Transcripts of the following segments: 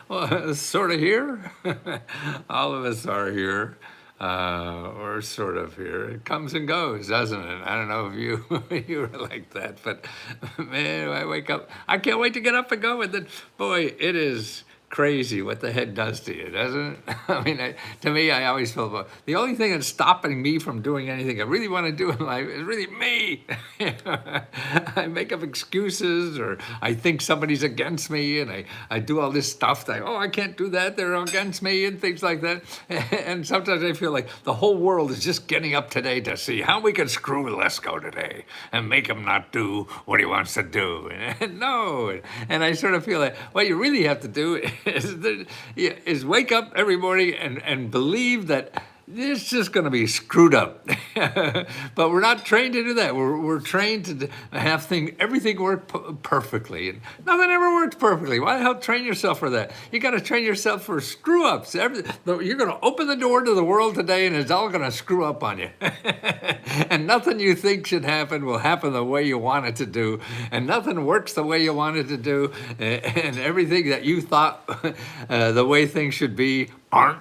Well, sort of here. All of us are here, or sort of here. It comes and goes, doesn't it? I don't know if you you were like that, but man, I wake up. I can't wait to get up and go. And then, boy, it is crazy what the head does to you, doesn't it? I mean, to me, I always feel about the only thing that's stopping me from doing anything I really want to do in life is really me. I make up excuses, or I think somebody's against me, and I do all this stuff that, oh, I can't do that, they're against me, and things like that. And sometimes I feel like the whole world is just getting up today to see how we can screw Lesko today and make him not do what he wants to do. And no, and I sort of feel like what you really have to do is wake up every morning and believe that it's just going to be screwed up. But we're not trained to do that. We're trained to have everything work perfectly. And nothing ever works perfectly. Why the hell train yourself for that? You got to train yourself for screw ups. You're going to open the door to the world today and it's all going to screw up on you. And nothing you think should happen will happen the way you want it to do. And nothing works the way you want it to do. And everything that you thought the way things should be aren't.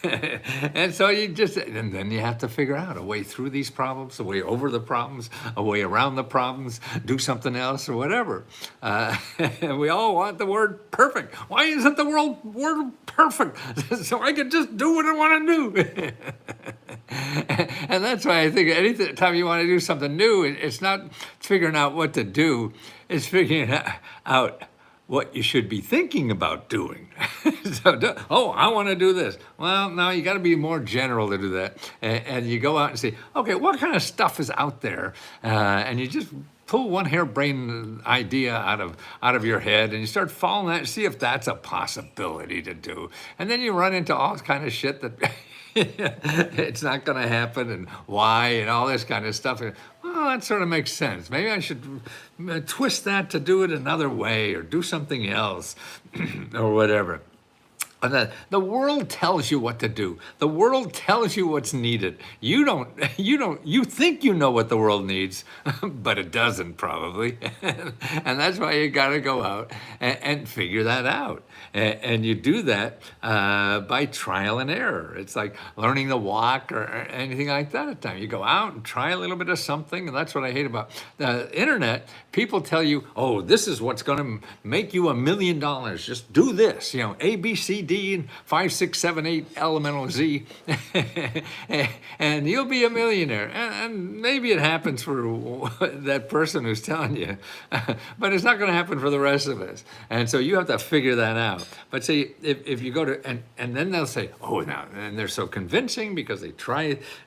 And so and then you have to figure out a way through these problems, a way over the problems, a way around the problems, do something else or whatever. And we all want the word perfect. Why isn't the word perfect? So I can just do what I want to do. And that's why I think any time you want to do something new, it's not figuring out what to do, it's figuring out what you should be thinking about doing. Oh, I want to do this. Well, no, you got to be more general to do that. And you go out and say, okay, what kind of stuff is out there? And you just pull one harebrained idea out of your head and you start following that and see if that's a possibility to do. And then you run into all kind of shit that it's not going to happen and why and all this kind of stuff. Well, that sort of makes sense. Maybe I should twist that to do it another way or do something else or whatever. The world tells you what to do. The world tells you what's needed. You think you know what the world needs, but it doesn't probably. And that's why you got to go out and figure that out. And you do that by trial and error. It's like learning to walk or anything like that at times. You go out and try a little bit of something, and that's what I hate about the internet. People tell you, oh, this is what's going to make you $1 million. Just do this, A, B, C, D, and 5, 6, 7, 8, elemental Z, and you'll be a millionaire. And maybe it happens for that person who's telling you, but it's not going to happen for the rest of us. And so you have to figure that out. But see, if you go to, and then they'll say, oh, now, and they're so convincing because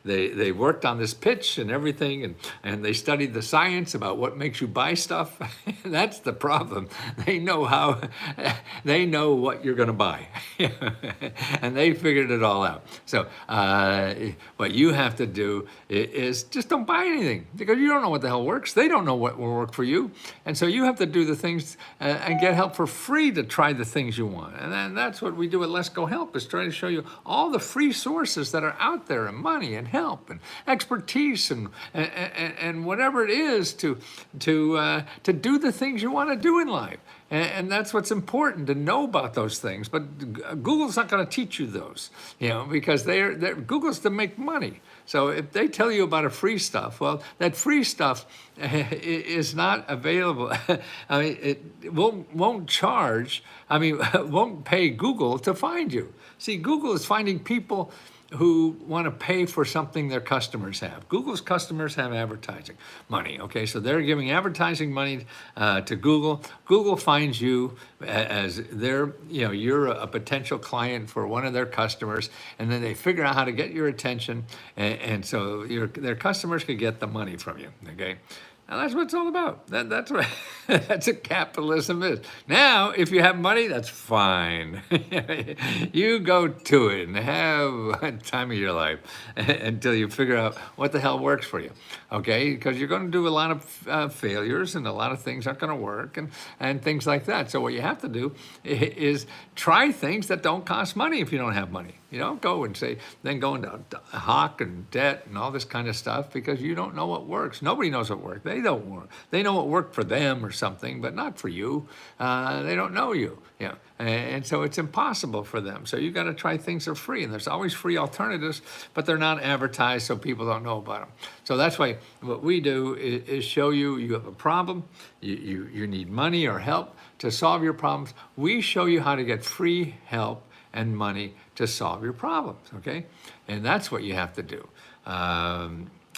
they worked on this pitch and everything, and they studied the science about what makes you buy stuff. That's the problem. They know what you're going to buy. And they figured it all out. So what you have to do is just don't buy anything because you don't know what the hell works. They don't know what will work for you. And so you have to do the things and get help for free to try the things you want. And then that's what we do at Let's Go Help, is try to show you all the free sources that are out there, and money and help and expertise and whatever it is to do the things you want to do in life. And that's what's important, to know about those things. But Google's not going to teach you those, because Google's to make money. So if they tell you about a free stuff, well, that free stuff is not available. I mean, it won't charge. I mean, won't pay Google to find you. See, Google is finding people who want to pay for something their customers have. Google's customers have advertising money, okay? So they're giving advertising money to Google. Google finds you as you're a potential client for one of their customers, and then they figure out how to get your attention, and so their customers can get the money from you, okay? And that's what it's all about. That's what that's what capitalism is. Now, if you have money, that's fine. You go to it and have a time of your life until you figure out what the hell works for you. Okay? Because you're going to do a lot of failures, and a lot of things aren't going to work, and things like that. So what you have to do is try things that don't cost money if you don't have money. You don't go and go into hock and debt and all this kind of stuff because you don't know what works. Nobody knows what works. They don't work. They know what worked for them or something, but not for you. They don't know you. Yeah. And so it's impossible for them. So you got to try things that are free, and there's always free alternatives, but they're not advertised, so people don't know about them. So that's why what we do is show you have a problem, you need money or help to solve your problems. We show you how to get free help and money to solve your problems, okay? And that's what you have to do.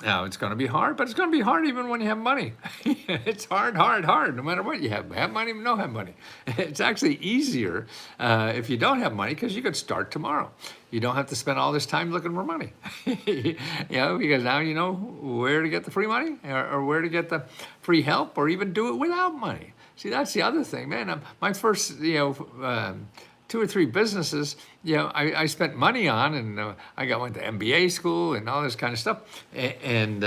Now, it's going to be hard, but it's going to be hard even when you have money. It's hard, no matter what you have money, don't have money. It's actually easier if you don't have money, because you could start tomorrow. You don't have to spend all this time looking for money, because now you know where to get the free money or where to get the free help, or even do it without money. See, that's the other thing, man. My first, 2 or 3 businesses, I spent money on, and I went to MBA school and all this kind of stuff, and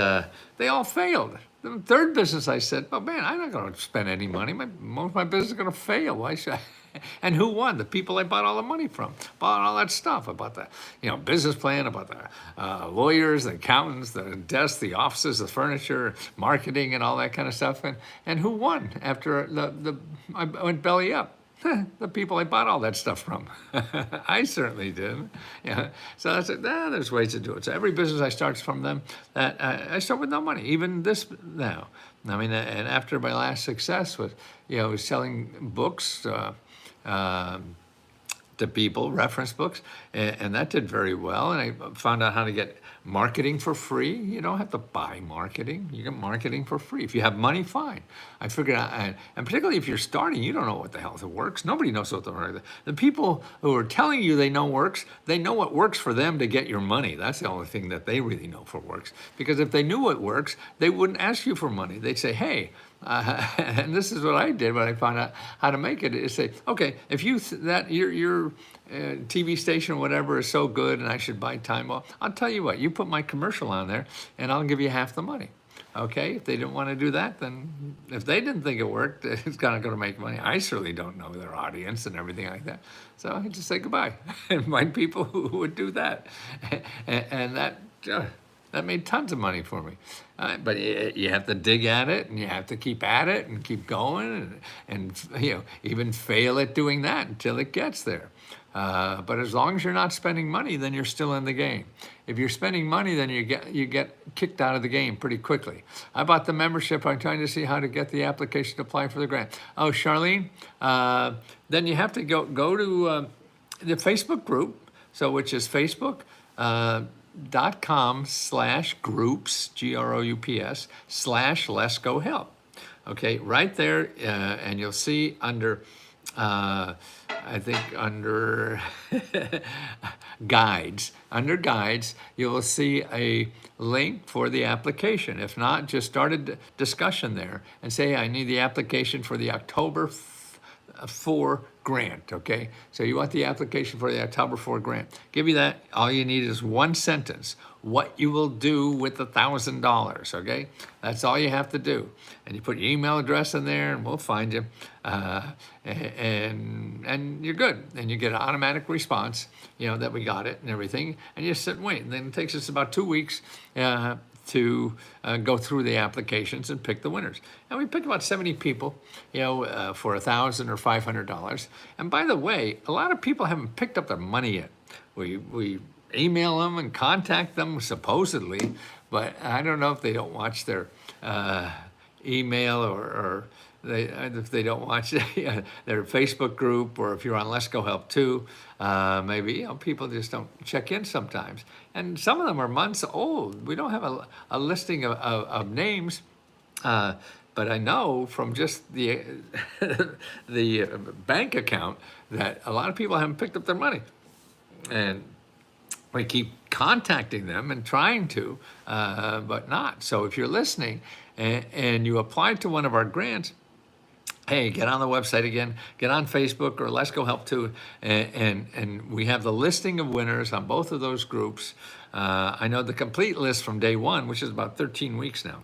they all failed. The third business, I said, oh man, I'm not going to spend any money. Most of my business is going to fail. Why should I? And who won? The people I bought all the money from. Bought all that stuff. I bought the business plan. I bought the lawyers, the accountants, the desks, the offices, the furniture, marketing, and all that kind of stuff. And who won after I went belly up? The people I bought all that stuff from. I certainly did. Yeah. So that's it. There's ways to do it. So every business I start from them, I start with no money. Even this now. I mean, and after my last success was, selling books to people, reference books, and that did very well. And I found out how to get marketing for free. You don't have to buy marketing. You get marketing for free. If you have money, fine. I figured out, and particularly if you're starting, you don't know what the hell works. Nobody knows what the people who are telling you they know works, they know what works for them to get your money. That's the only thing that they really know for works. Because if they knew what works, they wouldn't ask you for money. They'd say, hey, and this is what I did when I found out how to make it, is say, okay, if your TV station or whatever is so good and I should buy time off, I'll tell you what, you put my commercial on there and I'll give you half the money. Okay, if they didn't want to do that, then if they didn't think it worked, it's not going to make money. I certainly don't know their audience and everything like that. So I just say goodbye and find people who would do that. And that made tons of money for me. But you have to dig at it, and you have to keep at it and keep going, and even fail at doing that until it gets there. But as long as you're not spending money, then you're still in the game. If you're spending money, then you get kicked out of the game pretty quickly. I bought the membership. I'm trying to see how to get the application to apply for the grant. Oh, Charlene, then you have to go to the Facebook group, which is Facebook.com/groups, GROUPS, /Let's Go Help. Okay, right there, and you'll see under, I think under guides, you will see a link for the application. If not, just start a discussion there and say, I need the application for the October 4 grant, okay? So you want the application for the October 4 grant. Give you that. All you need is one sentence. What you will do with the $1,000, okay? That's all you have to do. And you put your email address in there, and we'll find you. And you're good. And you get an automatic response, that we got it and everything. And you sit and wait. And then it takes us about 2 weeks to go through the applications and pick the winners. And we pick about 70 people, for $1,000 or $500. And by the way, a lot of people haven't picked up their money yet. We email them and contact them supposedly, but I don't know if they don't watch their email or if they don't watch their Facebook group, or if you're on Let's Go Help too, maybe people just don't check in sometimes. And some of them are months old. We don't have a listing of names, but I know from just the the bank account that a lot of people haven't picked up their money, and we keep contacting them and trying to, but not. So if you're listening and you applied to one of our grants, hey, get on the website again, get on Facebook or Let's Go Help too, and we have the listing of winners on both of those groups. I know the complete list from day one, which is about 13 weeks now,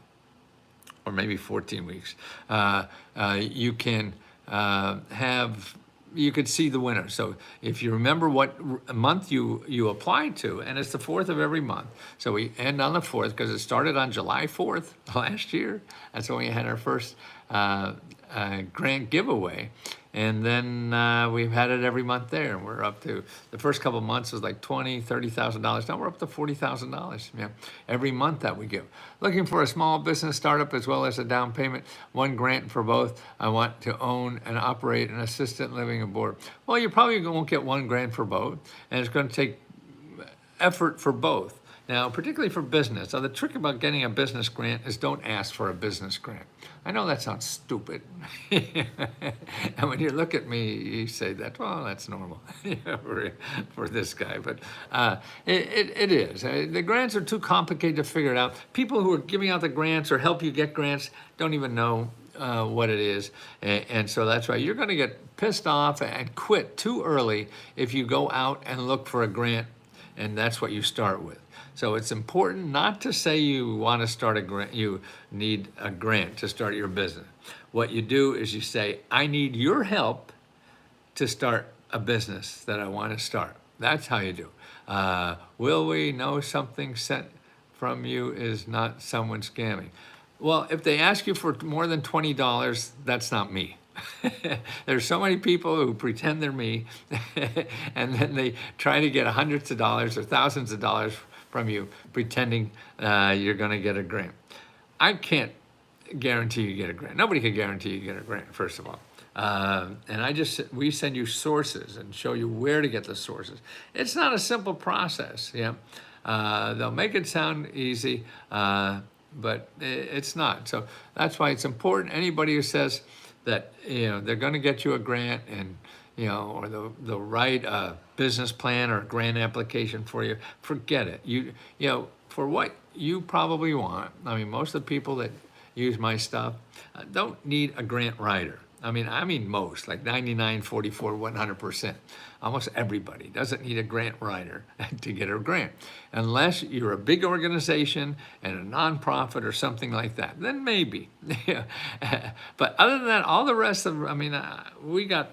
or maybe 14 weeks. You can have you could see the winner. So if you remember what month you applied to, and it's the 4th of every month. So we end on the 4th because it started on July 4th last year. That's when we had our first grant giveaway. And then we've had it every month there. And we're up to, the first couple of months was like $20,000, $30,000. Now we're up to $40,000 every month that we give. Looking for a small business startup as well as a down payment, one grant for both. I want to own and operate an assisted living aboard. Well, you probably won't get one grant for both, and it's going to take effort for both. Now, particularly for business. So the trick about getting a business grant is don't ask for a business grant. I know that sounds stupid. And when you look at me, you say that, well, that's normal for this guy. But it is. The grants are too complicated to figure it out. People who are giving out the grants or help you get grants don't even know what it is. And so that's why you're going to get pissed off and quit too early if you go out and look for a grant, and that's what you start with. So it's important not to say you want to start a grant, you need a grant to start your business. What you do is you say, I need your help to start a business that I want to start. That's how you do. Will we know something sent from you is not someone scamming? Well, if they ask you for more than $20, that's not me. There's so many people who pretend they're me, and then they try to get hundreds of dollars or thousands of dollars from you, pretending you're going to get a grant. I can't guarantee you get a grant. Nobody can guarantee you get a grant, first of all. And we send you sources and show you where to get the sources. It's not a simple process. They'll make it sound easy, but it's not. So that's why it's important. Anybody who says that they're going to get you a grant and or they'll write a business plan or a grant application for you, forget it. For what you probably want, I mean, most of the people that use my stuff don't need a grant writer. I mean most, like 99, 44, 100%. Almost everybody doesn't need a grant writer to get a grant. Unless you're a big organization and a nonprofit or something like that, then maybe. But other than that, all the rest of, we got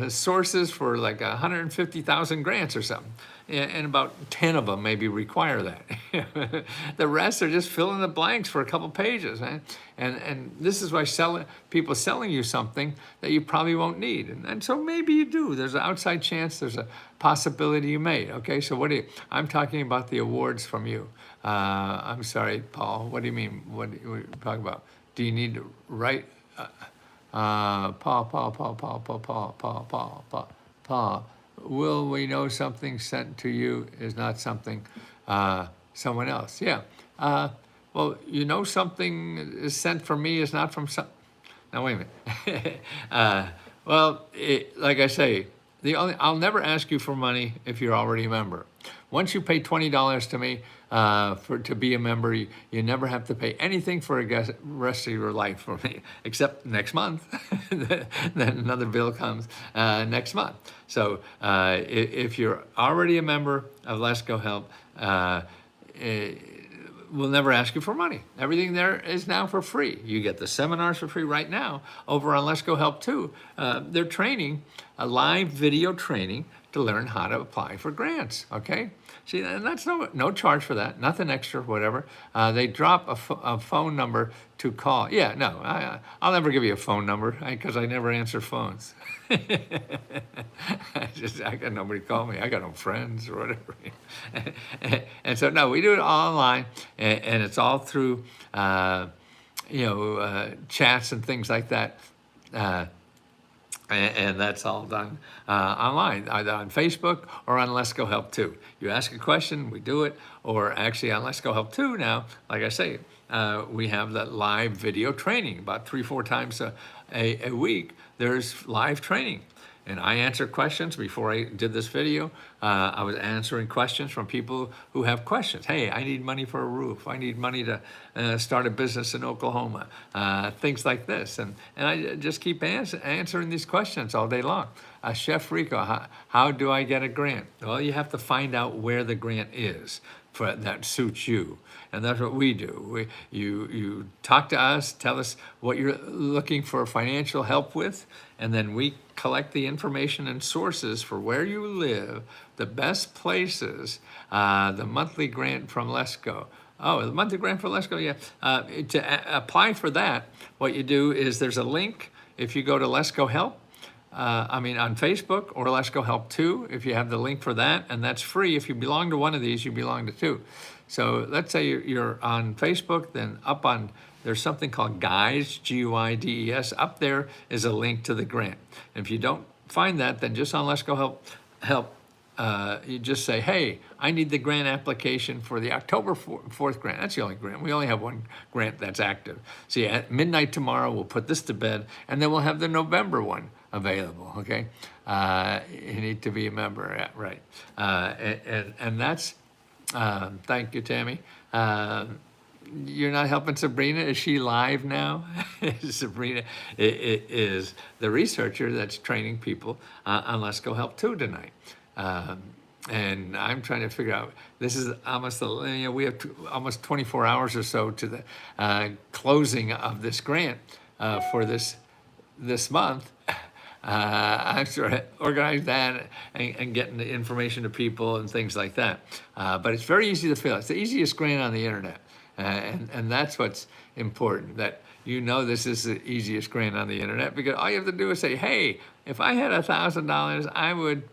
sources for like 150,000 grants or something, and about 10 of them maybe require that. The rest are just fill in the blanks for a couple pages, man. And this is why people selling you something that you probably won't need, and so maybe you do. There's an outside chance. There's a possibility you may. Okay, so I'm talking about the awards from you. I'm sorry, Paul. What do you mean? What are you talking about? Do you need to write? Paul. Will we know something sent to you is not something someone else? Yeah. Well, something is sent from me is not from some. Now wait a minute. Like I say, I'll never ask you for money if you're already a member. Once you pay $20 to me to be a member, you never have to pay anything for the rest of your life for me, except next month. Then another bill comes next month. So if you're already a member of Let's Go Help, we'll never ask you for money. Everything there is now for free. You get the seminars for free right now over on Let's Go Help too. They're training, a live video training to learn how to apply for grants, okay? See, and that's no charge for that, nothing extra, whatever. They drop a phone number to call. Yeah, no, I'll never give you a phone number because I never answer phones. I got nobody call me. I got no friends or whatever. And so, no, we do it all online, and it's all through, chats and things like that. And that's all done online, either on Facebook or on Let's Go Help too. You ask a question, we do it, or actually on Let's Go Help too now, like I say, we have that live video training about 3-4 times a week. There's live training. And I answer questions. Before I did this video, I was answering questions from people who have questions. Hey, I need money for a roof. I need money to start a business in Oklahoma. Things like this. And I just keep answering these questions all day long. Chef Rico, how do I get a grant? Well, you have to find out where the grant is that suits you. And that's what we do. You talk to us, tell us what you're looking for financial help with, and then we collect the information and sources for where you live, the best places, the monthly grant from Lesco. Oh, the monthly grant for Lesco, yeah. Apply for that, what you do is there's a link if you go to Lesco Help. On Facebook, or Let's Go Help 2, if you have the link for that, and that's free. If you belong to one of these, you belong to two. So let's say you're on Facebook, then there's something called Guides, Guides. Up there is a link to the grant. And if you don't find that, then just on Let's Go Help, you just say, hey, I need the grant application for the October 4th grant. That's the only grant. We only have one grant that's active. So yeah, at midnight tomorrow, we'll put this to bed, and then we'll have the November one available, okay? You need to be a member, yeah, right. And that's, thank you, Tammy. You're not helping Sabrina? Is she live now? Sabrina is the researcher that's training people on Let's Go Help 2 tonight. And I'm trying to figure out, this is almost, we have almost 24 hours or so to the closing of this grant for this month. I'm sort of organizing that and getting the information to people and things like that. But it's very easy to fill. It's the easiest grant on the internet. And that's what's important, that this is the easiest grant on the internet, because all you have to do is say, hey, if I had $1,000, I would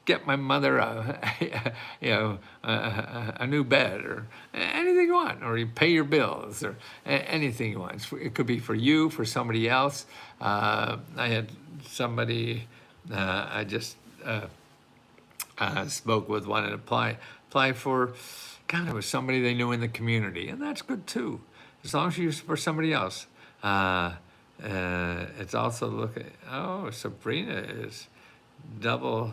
get my mother a new bed, or anything you want, or you pay your bills, or anything you want. It could be for you, for somebody else. I had somebody, I just spoke with one and apply for, God, it was somebody they knew in the community, and that's good too, as long as you use it for somebody else. It's also Sabrina is double,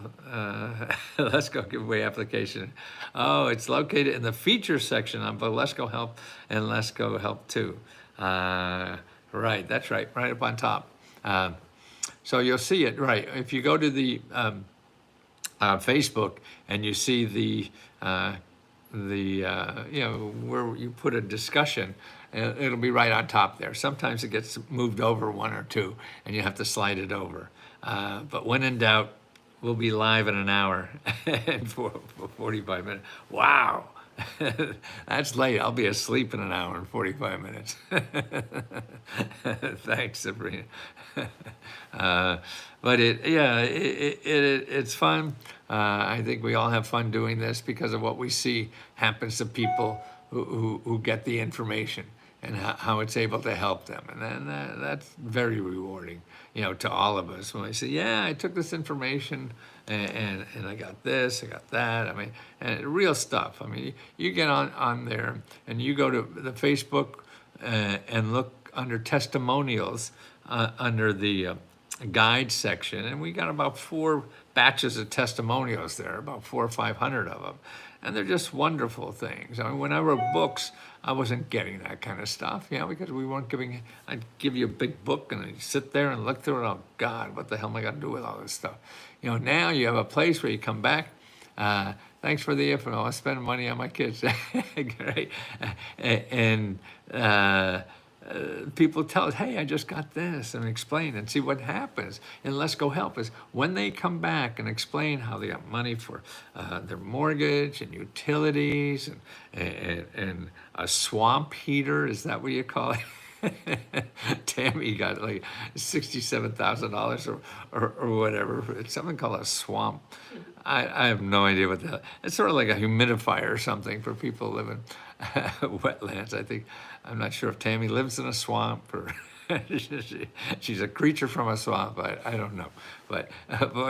Let's Go giveaway application. Oh, it's located in the features section on both Let's Go Help and Let's Go Help 2. Right, that's right up on top. So you'll see it, right. If you go to the Facebook and you see where you put a discussion, it'll be right on top there. Sometimes it gets moved over one or two, and you have to slide it over. But when in doubt, we'll be live in an hour and for 45 minutes. Wow, that's late. I'll be asleep in an hour and 45 minutes. Thanks, Sabrina. But it's fun. I think we all have fun doing this because of what we see happens to people who get the information, and how it's able to help them. And then that's very rewarding, to all of us, when we say, yeah, I took this information and I got this, I got that. And real stuff. You get on there and you go to the Facebook and look under testimonials under the guide section, and we got about 4 batches of testimonials there, about 400 or 500 of them. And they're just wonderful things. When I wrote books, I wasn't getting that kind of stuff, because we weren't I'd give you a big book and I'd sit there and look through it. Oh God, what the hell am I gonna do with all this stuff? Now you have a place where you come back. Thanks for the info. I'll spend money on my kids. Great. And people tell us, hey, I just got this, and explain and see what happens. And Let's Go Help is when they come back and explain how they got money for their mortgage and utilities and a swamp heater. Is that what you call it? Tammy got like $67,000 or whatever. It's something called a swamp. I have no idea what that. It's sort of like a humidifier or something for people who live in wetlands. I'm not sure if Tammy lives in a swamp or she's a creature from a swamp. I don't know, but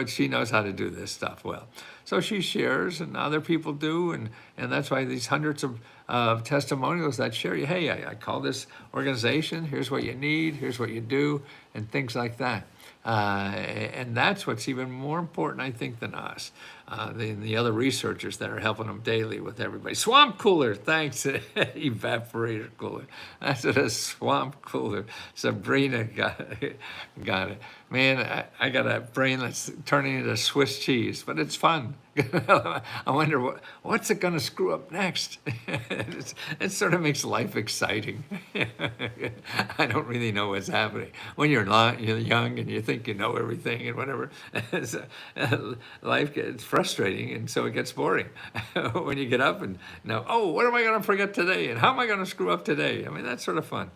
she knows how to do this stuff well. So she shares, and other people do, and that's why these hundreds of testimonials that share you. Hey, I call this organization. Here's what you need. Here's what you do, and things like that. And that's what's even more important, I think, than us. The other researchers that are helping them daily with everybody. Swamp cooler, thanks. Evaporator cooler. That's what a swamp cooler. Sabrina got it. Man, I got a brain that's turning into Swiss cheese, but it's fun. I wonder what's it going to screw up next. It sort of makes life exciting. I don't really know what's happening when you're young and you think you know everything and whatever. Life gets frustrating, and so it gets boring when you get up and know, oh, what am I going to forget today, and how am I going to screw up today? I mean, that's sort of fun.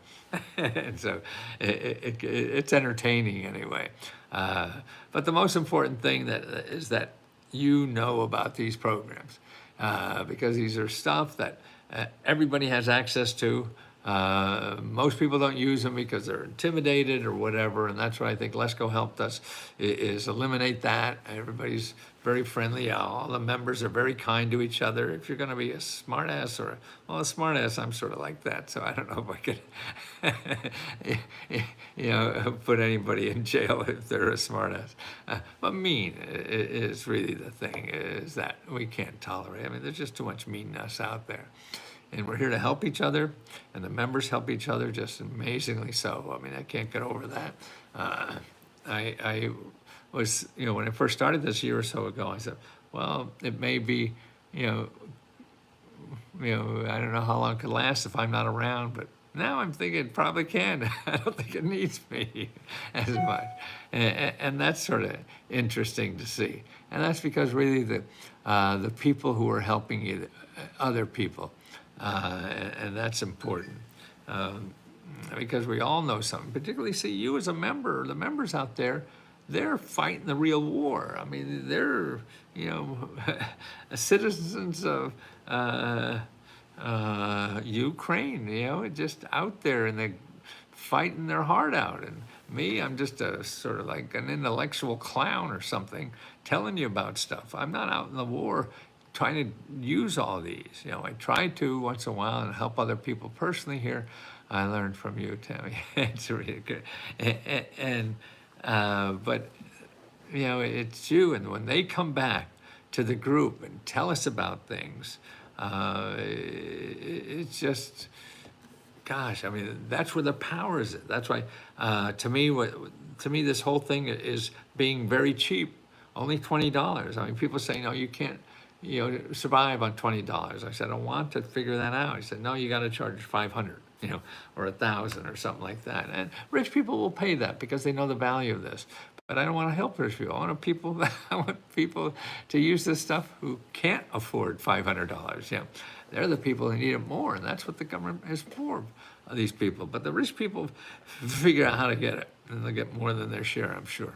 And so it's entertaining anyway. But the most important thing is that you know about these programs, because these are stuff that everybody has access to. Most people don't use them because they're intimidated or whatever, and that's what I think Lesko helped us is eliminate that. Everybody's very friendly. All the members are very kind to each other. If you're going to be a smart ass a smart ass, I'm sort of like that, so I don't know if I could, put anybody in jail if they're a smart ass. But mean is really the thing, is that we can't tolerate. I mean, there's just too much meanness out there. And we're here to help each other, and the members help each other just amazingly so. I mean, I can't get over that. I was, when I first started this year or so ago, I said, well, it may be, I don't know how long it could last if I'm not around, but now I'm thinking it probably can. I don't think it needs me as much. And that's sort of interesting to see. And that's because really the people who are helping you, other people, and that's important, because we all know something, particularly see you as a member, the members out there, they're fighting the real war. I mean, they're, citizens of Ukraine, just out there, and they're fighting their heart out. And me, I'm just a sort of like an intellectual clown or something telling you about stuff. I'm not out in the war trying to use all these. I try to once in a while and help other people personally here. I learned from you, Tammy. It's really good. But it's you, and when they come back to the group and tell us about things, it's just, gosh, I mean, that's where the power is. That's why, to me, this whole thing is being very cheap. Only $20. I mean, people say, no, you can't, survive on $20. I said, I want to figure that out. He said, no, you got to charge 500, or 1,000 or something like that. And rich people will pay that because they know the value of this. But I don't want to help rich people. I want people to use this stuff who can't afford $500. They're the people who need it more, and that's what the government is for, these people. But the rich people figure out how to get it, and they'll get more than their share, I'm sure.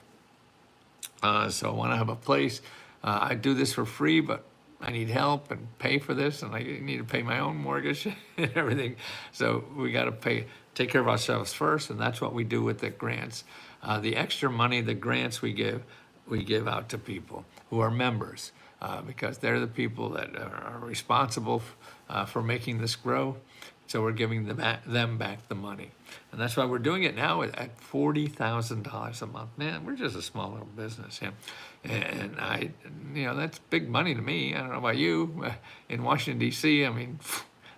So I want to have a place. I do this for free, but I need help and pay for this, and I need to pay my own mortgage and everything. So we got to take care of ourselves first, and that's what we do with the grants. The extra money, the grants we give out to people who are members, because they're the people that are responsible for making this grow. So we're giving them back the money. And that's why we're doing it now at $40,000 a month. Man, we're just a small little business. And that's big money to me. I don't know about you. In Washington, D.C., I mean,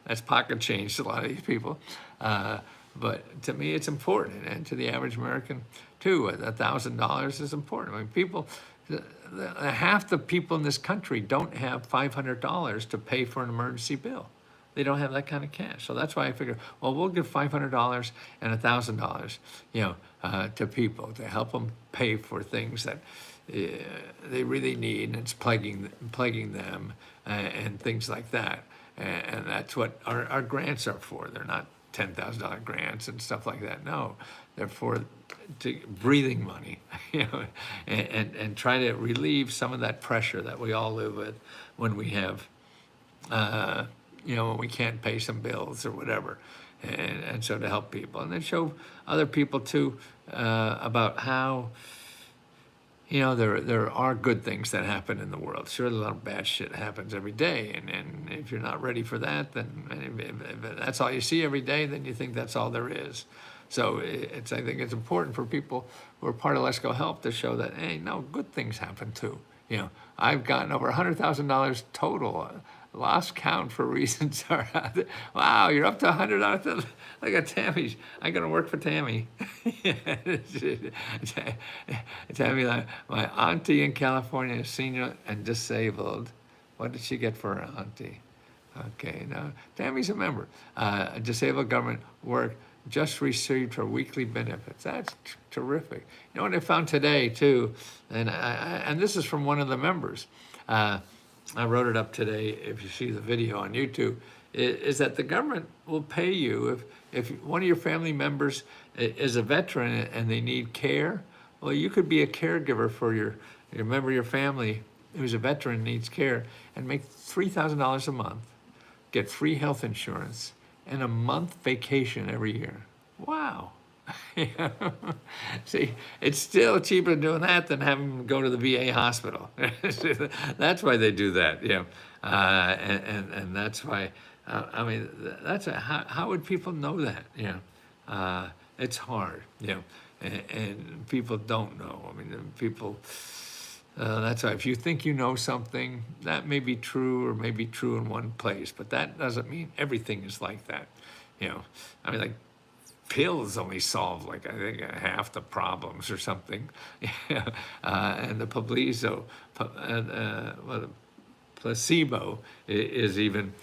that's pocket change to a lot of these people. But to me, it's important. And to the average American, too, $1,000 is important. I mean, people, half the people in this country don't have $500 to pay for an emergency bill. They don't have that kind of cash. So that's why I figured, well, we'll give $500 and $1,000, to people to help them pay for things that they really need, and it's plaguing them, and things like that. And that's what our grants are for. They're not $10,000 grants and stuff like that. No, they're for breathing money, and try to relieve some of that pressure that we all live with when we have, when we can't pay some bills or whatever. And so to help people, and then show other people too, about how, there are good things that happen in the world. Sure, a lot of bad shit happens every day, and if you're not ready for that, then if that's all you see every day, then you think that's all there is. So I think it's important for people who are part of Let's Go Help to show that, hey, no, good things happen too. I've gotten over $100,000 total lost count for reasons are out there. Wow, you're up to 100 out there. Look at Tammy. I'm going to work for Tammy. Tammy, my auntie in California is senior and disabled. What did she get for her auntie? Okay, now Tammy's a member. Disabled government work, just received her weekly benefits. That's terrific. You know what I found today too, and this is from one of the members. I wrote it up today. If you see the video on YouTube, is that the government will pay you if one of your family members is a veteran and they need care. Well, you could be a caregiver for your member of your family who's a veteran and needs care, and make $3,000 a month, get free health insurance, and a month vacation every year. Wow. See, it's still cheaper doing that than having them go to the VA hospital. That's why they do that, and that's why, I mean, how would people know that, it's hard, and people don't know. I mean, people, that's why if you think you know something, that may be true or may be true in one place, but that doesn't mean everything is like that, I mean, like, pills only solve like I think half the problems or something, and the placebo is even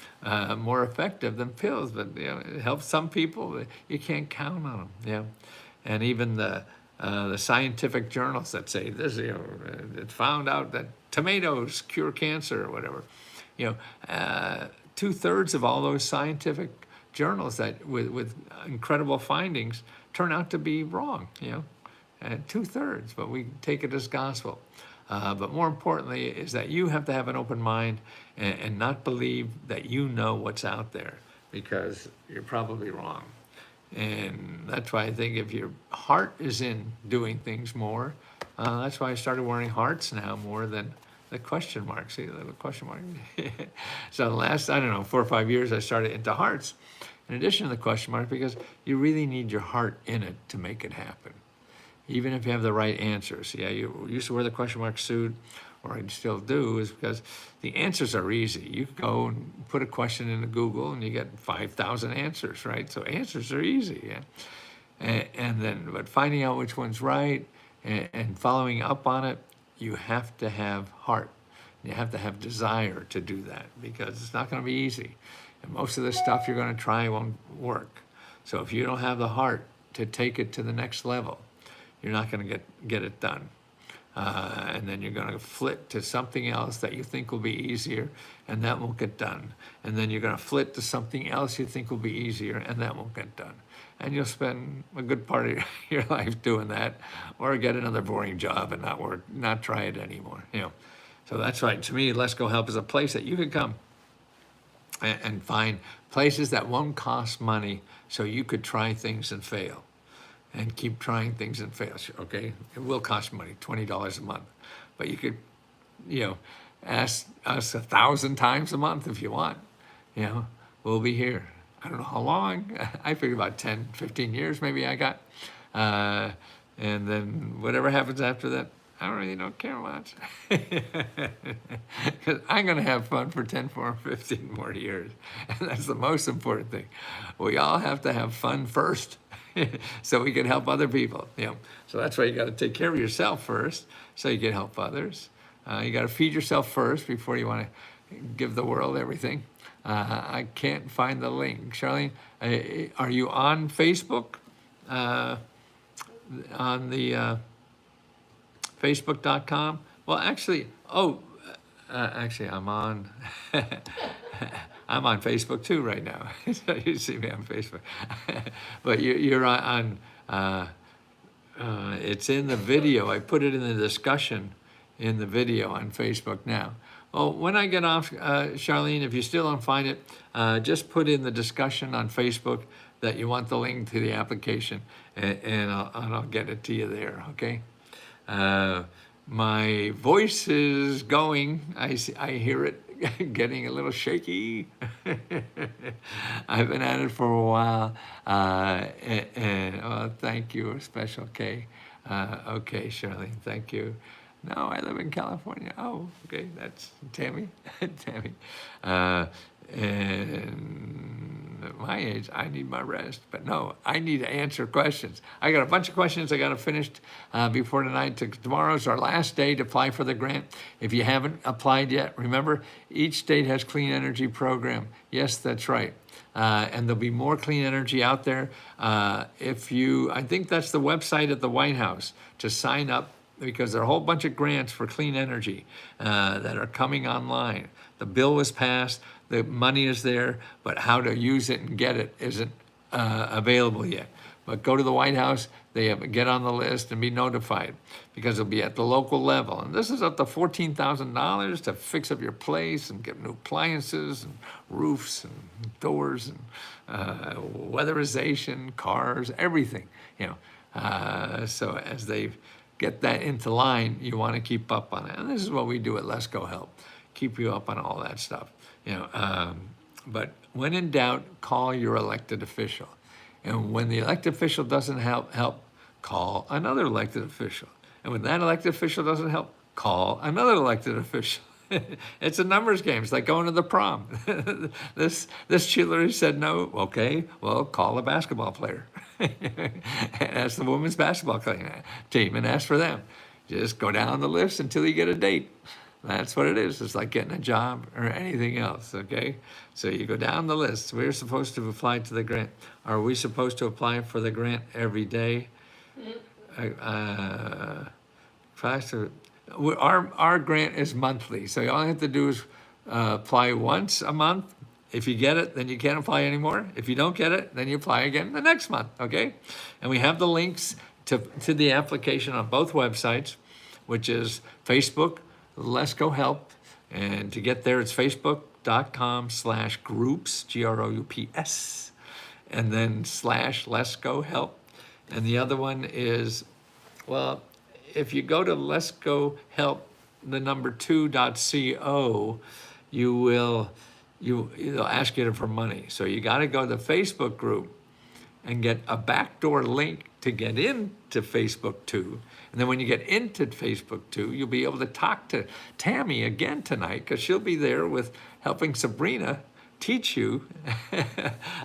more effective than pills. But it helps some people. But you can't count on them. And even the scientific journals that say this, it found out that tomatoes cure cancer or whatever. 2/3 of all those scientific journals that with incredible findings turn out to be wrong, and 2/3, but we take it as gospel. But more importantly is that you have to have an open mind and not believe that you know what's out there, because you're probably wrong. And that's why I think if your heart is in doing things more, that's why I started wearing hearts now more than the question mark. See the little question mark? So the last, 4 or 5 years, I started into hearts in addition to the question mark, because you really need your heart in it to make it happen. Even if you have the right answers. Yeah, you used to wear the question mark suit, or I still do, is because the answers are easy. You go and put a question into Google and you get 5,000 answers, right? So answers are easy, and then, but finding out which one's right and following up on it, you have to have heart. You have to have desire to do that, because it's not going to be easy. And most of the stuff you're going to try won't work. So if you don't have the heart to take it to the next level, you're not going to get it done. And then you're going to flit to something else that you think will be easier, and that won't get done. And then you're going to flit to something else you think will be easier, and that won't get done. And you'll spend a good part of your life doing that, or get another boring job and not try it anymore. So that's right. To me, Let's Go Help is a place that you could come and find places that won't cost money, so you could try things and fail, and keep trying things and fail. Okay, it will cost money, $20 a month, but you could, ask us 1,000 times a month if you want. We'll be here. I don't know how long. I figure about 10, 15 years maybe I got, and then whatever happens after that, I don't care much, because I'm going to have fun for 10, 15 more years. And that's the most important thing. We all have to have fun first so we can help other people. So that's why you got to take care of yourself first so you can help others. You got to feed yourself first before you want to give the world everything. I can't find the link. Charlene, are you on Facebook? On the Facebook.com? Well, actually, actually, I'm on. I'm on Facebook too right now. So you see me on Facebook, but you're on. It's in the video. I put it in the discussion in the video on Facebook now. Well, when I get off, Charlene, if you still don't find it, just put in the discussion on Facebook that you want the link to the application, and I'll get it to you there. Okay. My voice is going. I hear it getting a little shaky. I've been at it for a while. And thank you, Special K. Okay, Charlene, thank you. No, I live in California. Oh, okay, that's Tammy. Tammy. Uh, and at my age, I need my rest. But no, I need to answer questions. I got a bunch of questions I got to finish before tonight. Tomorrow's our last day to apply for the grant. If you haven't applied yet, remember, each state has clean energy program. Yes, that's right. And there'll be more clean energy out there. I think that's the website at the White House to sign up, because there are a whole bunch of grants for clean energy that are coming online. The bill was passed, the money is there, but how to use it and get it isn't available yet. But go to the White House, get on the list and be notified, because it'll be at the local level. And this is up to $14,000 to fix up your place and get new appliances and roofs and doors and weatherization, cars, everything. So as they get that into line, you want to keep up on it. And this is what we do at Let's Go Help, keep you up on all that stuff. But when in doubt, call your elected official. And when the elected official doesn't help, call another elected official. And when that elected official doesn't help, call another elected official. It's a numbers game. It's like going to the prom. This cheerleader said no. Okay, well, call a basketball player. Ask the women's basketball team and ask for them. Just go down the list until you get a date. That's what it is. It's like getting a job or anything else, okay? So you go down the list. We're supposed to apply to the grant. Are we supposed to apply for the grant every day? Our grant is monthly, so all you have to do is apply once a month. If you get it, then you can't apply anymore. If you don't get it, then you apply again the next month, okay? And we have the links to the application on both websites, which is Facebook, Let's Go Help. And to get there, it's facebook.com/groups, GROUPS, and then /Let's Go Help. And the other one is, well, if you go to Let's Go Help, the number 2.co, it'll ask you for money. So you got to go to the Facebook group and get a backdoor link to get into Facebook 2. And then when you get into Facebook 2, you'll be able to talk to Tammy again tonight, because she'll be there with helping Sabrina teach you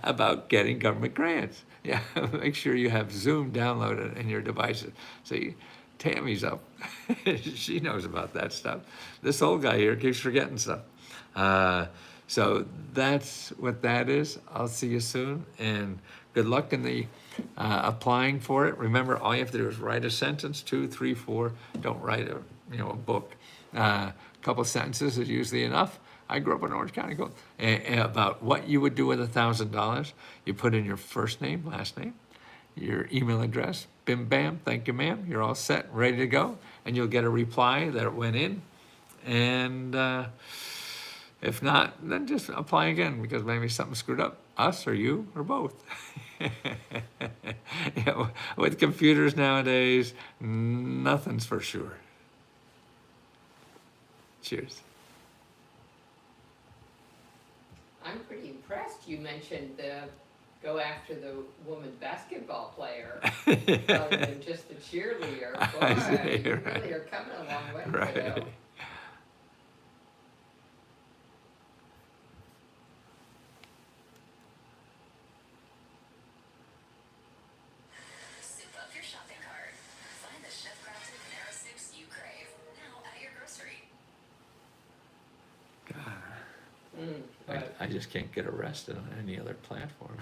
about getting government grants. Yeah, make sure you have Zoom downloaded in your devices. See, Tammy's up. She knows about that stuff. This old guy here keeps forgetting stuff. So that's what that is. I'll see you soon, and good luck in the applying for it. Remember, all you have to do is write a sentence, 2, 3, 4. Don't write a book. A couple sentences is usually enough. I grew up in Orange County. About what you would do with $1,000. You put in your first name, last name, your email address, bim bam, thank you ma'am, you're all set, ready to go, and you'll get a reply that it went in. And if not, then just apply again, because maybe something screwed up, us or you or both. With computers nowadays, nothing's for sure. Cheers. I'm pretty impressed. You mentioned go after the woman basketball player rather than just the cheerleader. Boy, you really are coming a long way. Right. Soup up your shopping cart. Find the chef-crafted Panera soups you crave now at your grocery. God. I just can't get arrested on any other platform.